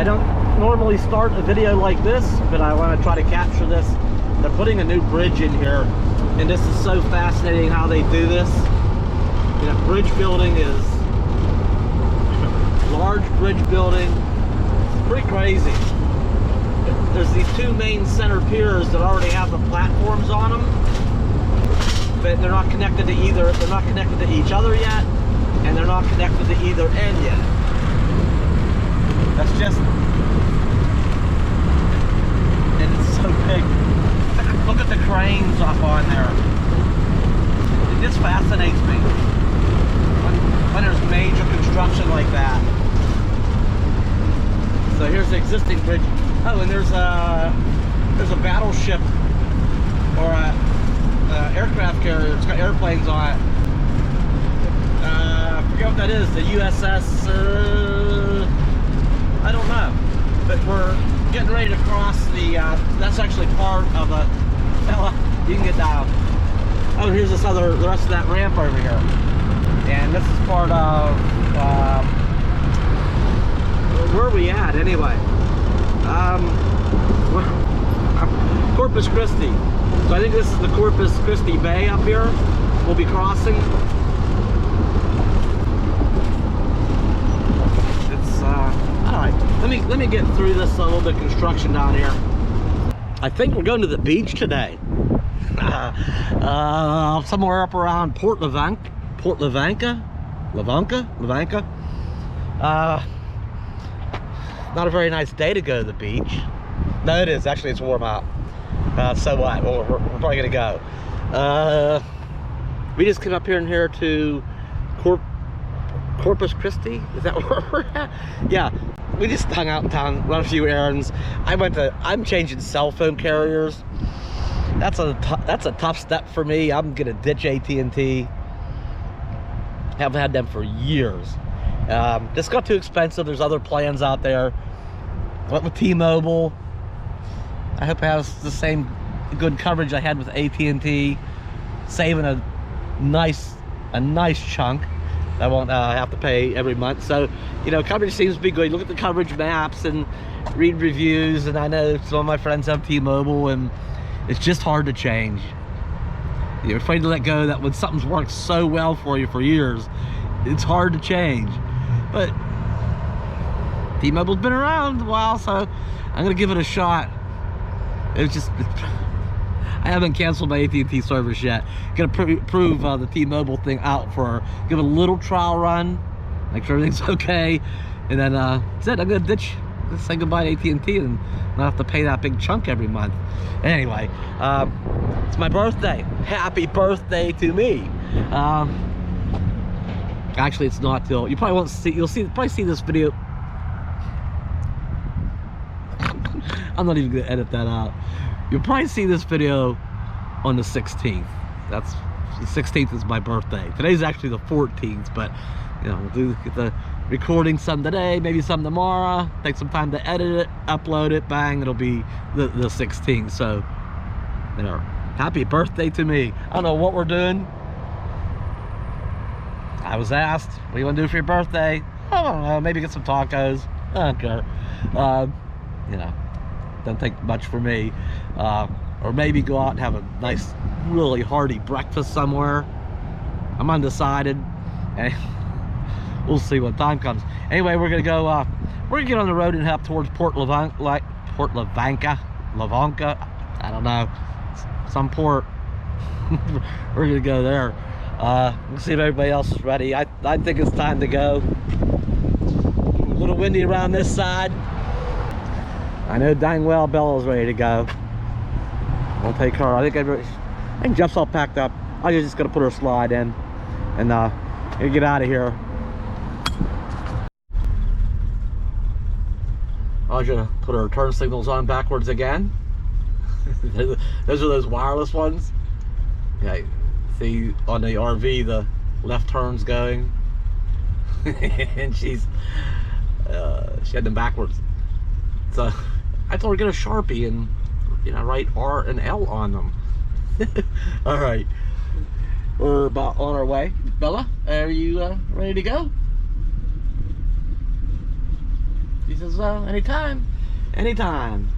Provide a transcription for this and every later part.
don't normally start a video like this, but I want to try to capture this. They're putting a new bridge in here, and this is so fascinating how they do this. You know, bridge building is large bridge building. It's pretty crazy. There's these two main center piers that already have the platforms on them, but they're not connected to either. They're not connected to each other yet, and they're not connected to either end yet. That's just, and it's so big. Look at the cranes up on there. It just fascinates me when there's major construction like that. So here's the existing bridge. Oh, and there's a battleship or a aircraft carrier. It's got airplanes on it. I forget what that is. The USS. I don't know. But we're getting ready to cross the. That's actually part of a. Fella, you can get down. Oh, here's this other. The rest of that ramp over here, and this is part of. Where are we at anyway? Corpus Christi. So I think this is the Corpus Christi Bay up here. We'll be crossing. It's all right. Let me get through this a little bit of construction down here. I think we're going to the beach today. Somewhere up around Port Lavaca. Not a very nice day to go to the beach. No, it is. Actually, it's warm out. So what? Well, we're probably going to go. We just came up here to Corpus Christi. Is that where we're at? Yeah. We just hung out in town, run a few errands. I'm changing cell phone carriers. That's a tough step for me. I'm going to ditch AT&T. Haven't had them for years. This got too expensive. There's other plans out there. Went with T-Mobile. I hope it has the same good coverage I had with AT&T. Saving a nice chunk. I won't have to pay every month. So, you know, coverage seems to be good. Look at the coverage maps and read reviews. And I know some of my friends have T-Mobile, and it's just hard to change. You're afraid to let go that when something's worked so well for you for years, it's hard to change. But T-Mobile's been around a while, so I'm gonna give it a shot. I haven't canceled my AT&T service yet. Gonna prove the T-Mobile thing out give it a little trial run, make sure everything's okay, and then that's it. I'm gonna say goodbye to AT&T and not have to pay that big chunk every month. Anyway, it's my birthday. Happy birthday to me. Actually, it's not till you probably won't see. Probably see this video. I'm not even gonna edit that out. You'll probably see this video on the 16th. That's the 16th is my birthday. Today's actually the 14th, but you know, we'll get the recording some today, maybe some tomorrow. Take some time to edit it, upload it, bang, it'll be the 16th. So, you know, happy birthday to me. I don't know what we're doing. I was asked, what do you want to do for your birthday? I don't know, maybe get some tacos. I don't care. You know, don't take much for me. Or maybe go out and have a nice, really hearty breakfast somewhere. I'm undecided. And we'll see when time comes. Anyway, we're gonna go. We're gonna get on the road and head up towards Port Lavaca. I don't know, some port. We're gonna go there. We'll see if everybody else is ready. I think it's time to go. A little windy around this side. I know dang well Bella's ready to go. We'll take her. I think Jeff's all packed up. I'm just gonna put her slide in and get out of here. I was gonna put our turn signals on backwards again. Those are those wireless ones. Yeah, see on the RV the left turn's going, and she had them backwards. So I told her to get a Sharpie and write R and L on them. All right, we're about on our way. Bella, are you ready to go? He says, anytime. Anytime.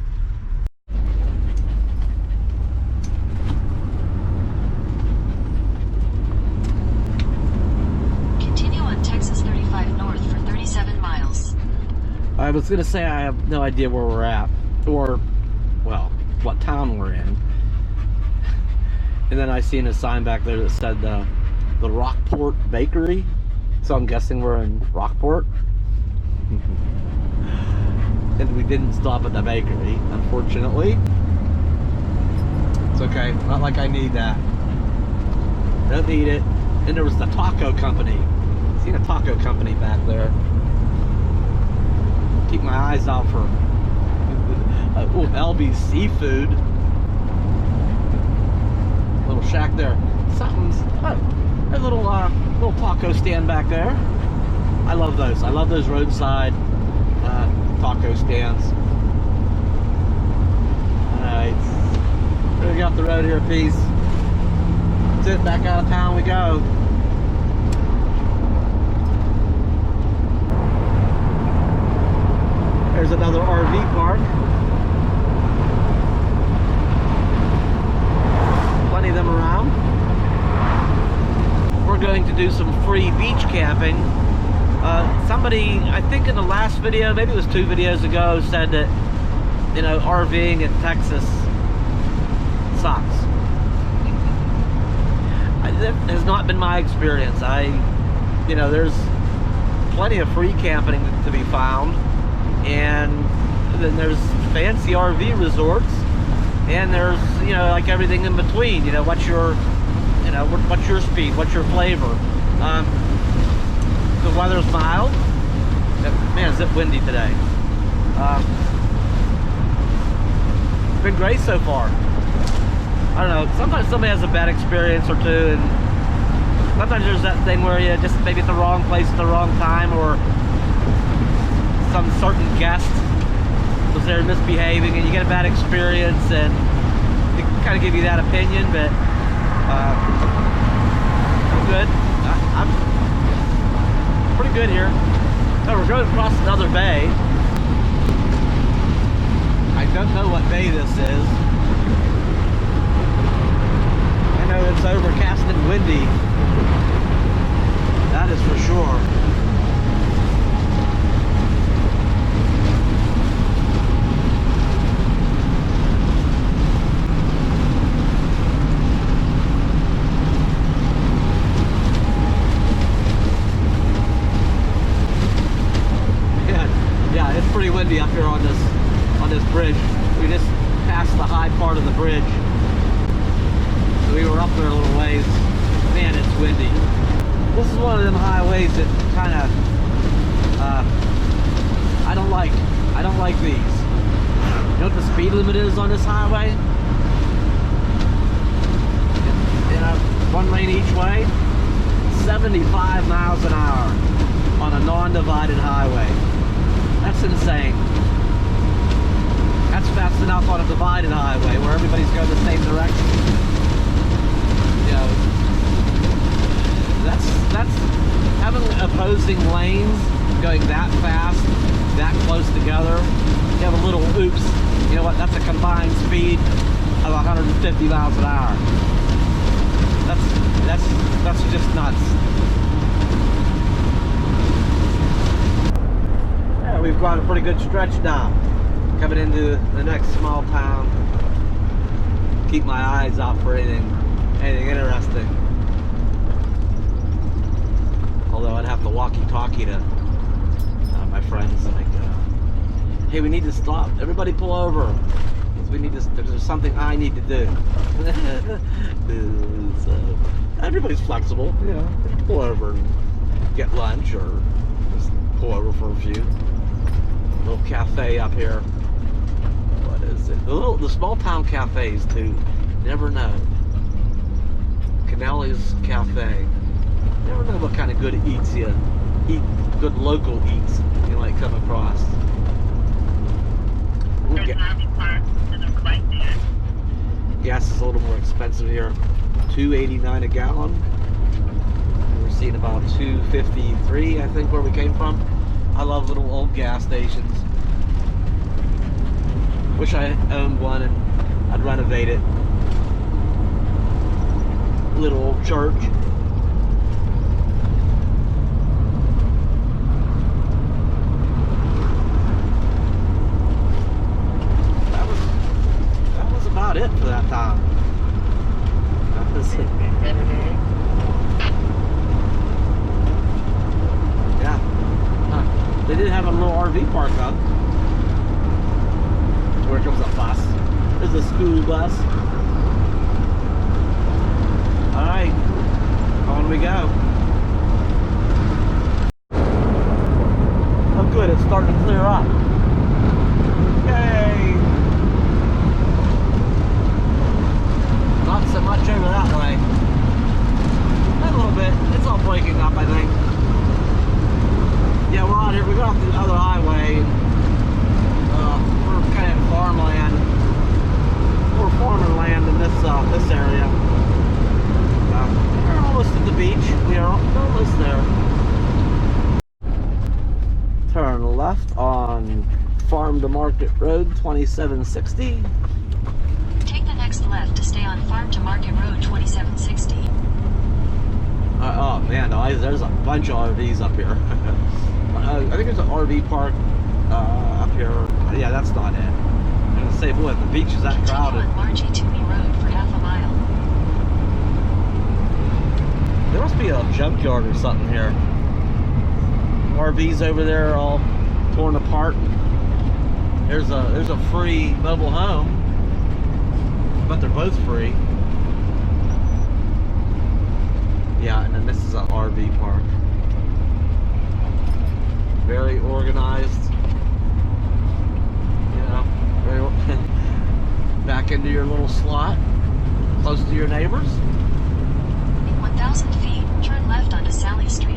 Continue on Texas 35 north for 37 miles. I was going to say I have no idea where we're at, or, well, what town we're in. And then I seen a sign back there that said the Rockport Bakery. So I'm guessing we're in Rockport. And we didn't stop at the bakery, unfortunately. It's okay, not like I need that. Don't need it. And there was the taco company. Seen a taco company back there. Keep my eyes out for LB's seafood. Little shack there. Something's a little taco stand back there. I love those. I love those roadside taco stands. Alright. We're gonna get off the road here a piece. That's it, back out of town we go. There's another RV park. Plenty of them around. We're going to do some free beach camping. Somebody, I think in the last video, maybe it was 2 videos ago, said that, you know, RVing in Texas sucks. That has not been my experience. You know, there's plenty of free camping to be found, and then there's fancy RV resorts, and there's, you know, like everything in between. You know, what's your speed, what's your flavor. The weather's mild. Man, is it windy today. It's been great so far. I don't know, sometimes somebody has a bad experience or two, and sometimes there's that thing where you just maybe at the wrong place at the wrong time, or some certain guest was there misbehaving and you get a bad experience, and it can kind of give you that opinion. But I'm good. I'm pretty good here. So we're going across another bay. I don't know what bay this is. I know it's overcast and windy. That is for sure. Yeah, it's pretty windy up here on this bridge. We just passed the high part of the bridge. So we were up there a little ways. Man, it's windy. This is one of them highways that kind of I don't like. I don't like these. You know what the speed limit is on this highway? You know, one lane each way. 75 miles an hour on a non-divided highway. That's insane. That's fast enough on a divided highway where everybody's going the same direction. You know, that's having opposing lanes going that fast, that close together. You have a little oops. You know what? That's a combined speed of 150 miles an hour. That's just nuts. Yeah, we've got a pretty good stretch now. Coming into the next small town. Keep my eyes out for anything interesting. Although I'd have to walkie-talkie to my friends, like, hey, we need to stop. Everybody pull over. We need to. There's something I need to do. So everybody's flexible, you know. Pull over and get lunch, or just pull over for a few. Little cafe up here. What is it? The small town cafes too. Never know. Canelli's Cafe. Never know what kind of good eats you eat. Good local eats you might come across. Gas is a little more expensive here. $2.89 a gallon. We're seeing about $2.53, I think, where we came from. I love little old gas stations. Wish I owned one and I'd renovate it. Little old church. That was about it for that time. That was it. Yeah. Huh. They did have a little RV park up. Where comes a bus. There's a school bus. Alright. On we go. Oh good, it's starting to clear up. Yay! Not so much over that way. A little bit. It's all breaking up, I think. Yeah, we're on here. We got off the other highway. We're kind of farmland. We're farming land in this area. We're almost at the beach. We are almost there. Turn left on Farm to Market Road 2760. Take the next left to stay on Farm to Market Road 2760. Oh man, there's a bunch of RVs up here. I think there's an RV park up here. Yeah, that's not it. I'm gonna say, boy, the beach is that crowded. Continue on Margie Toomey Road for half a mile. There must be a junkyard or something here. RVs over there are all torn apart. There's a free mobile home, but they're both free. Yeah, and then this is an RV park. Very organized. You know, very back into your little slot, close to your neighbors. In 1,000 feet, turn left onto Sally Street.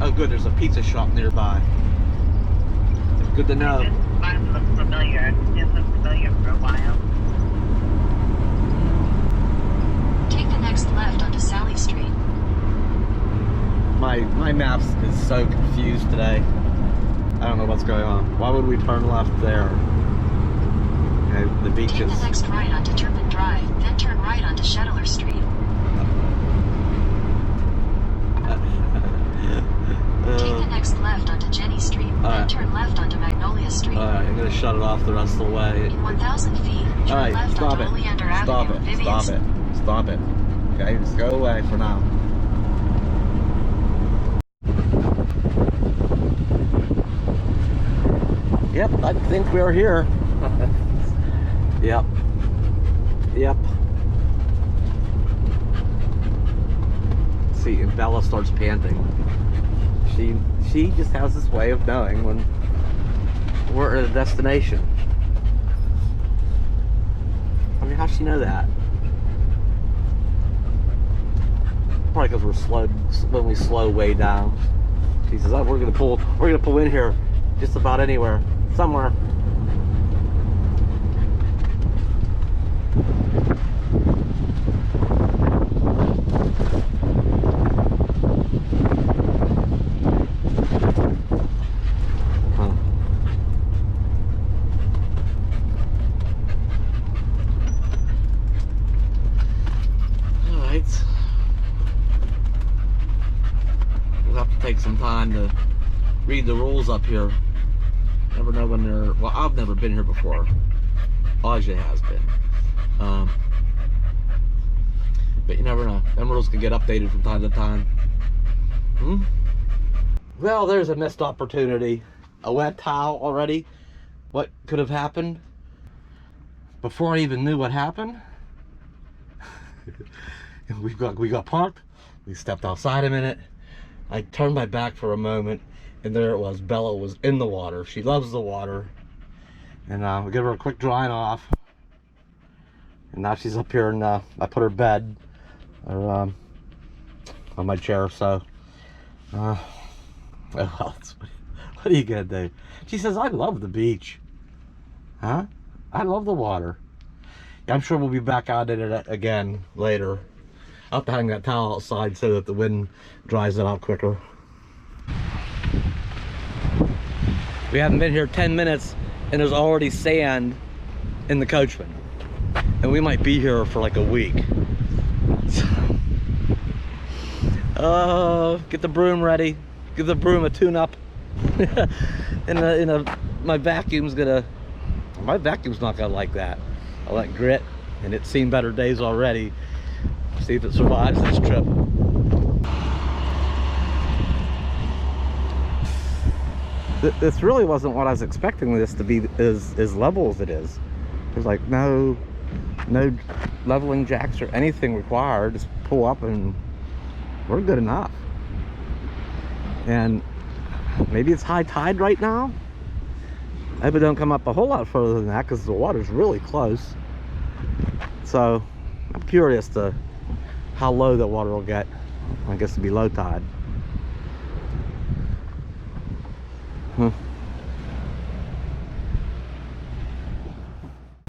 Oh good, there's a pizza shop nearby. Good to know. This spot looks familiar. It looked familiar for a while. Take the next left onto Sally Street. My maps is so confused today. I don't know what's going on. Why would we turn left there? Okay, the beach Take is... the next right onto Turpin Drive, then turn right onto Shuttler Street. Take the next left onto Jenny Street, then turn left onto Magnolia Street. Alright, I'm gonna shut it off the rest of the way. In 1,000 feet, turn Alright, left stop onto it. Oleander Stop Avenue, it. Vivian Stop it. Stop it. Okay, just go away for now. Yep, I think we're here. Yep. Yep. See, and Bella starts panting. She just has this way of knowing when we're at a destination. I mean, how'd she know that? Probably because we're slow when we slow way down. She says, "Oh, we're gonna pull in here, just about anywhere, somewhere." We'll have to take some time to read the rules up here. Never know when they're... Well, I've never been here before. Aja has been. But you never know. Them rules can get updated from time to time. Well, there's a missed opportunity. A wet towel already. What could have happened? Before I even knew what happened. we got parked. We stepped outside a minute. I turned my back for a moment, and there it was. Bella was in the water. She loves the water. And we give her a quick drying off. And now she's up here, and I put her bed on my chair. So, well, what are you gonna do? She says, "I love the beach." Huh? I love the water. I'm sure we'll be back out in it again later. I'll have to hang that towel outside so that the wind dries it out quicker. We haven't been here 10 minutes and there's already sand in the coachman. And we might be here for like a week. Get the broom ready. Give the broom a tune-up. My vacuum's not gonna like that. I let grit, and it's seen better days already. See if it survives this trip. This really wasn't what I was expecting this to be as level as it is. There's like no leveling jacks or anything required. Just pull up and we're good enough. And maybe it's high tide right now. I hope it don't come up a whole lot further than that because the water's really close. So I'm curious to how low the water will get. I guess it'll be low tide.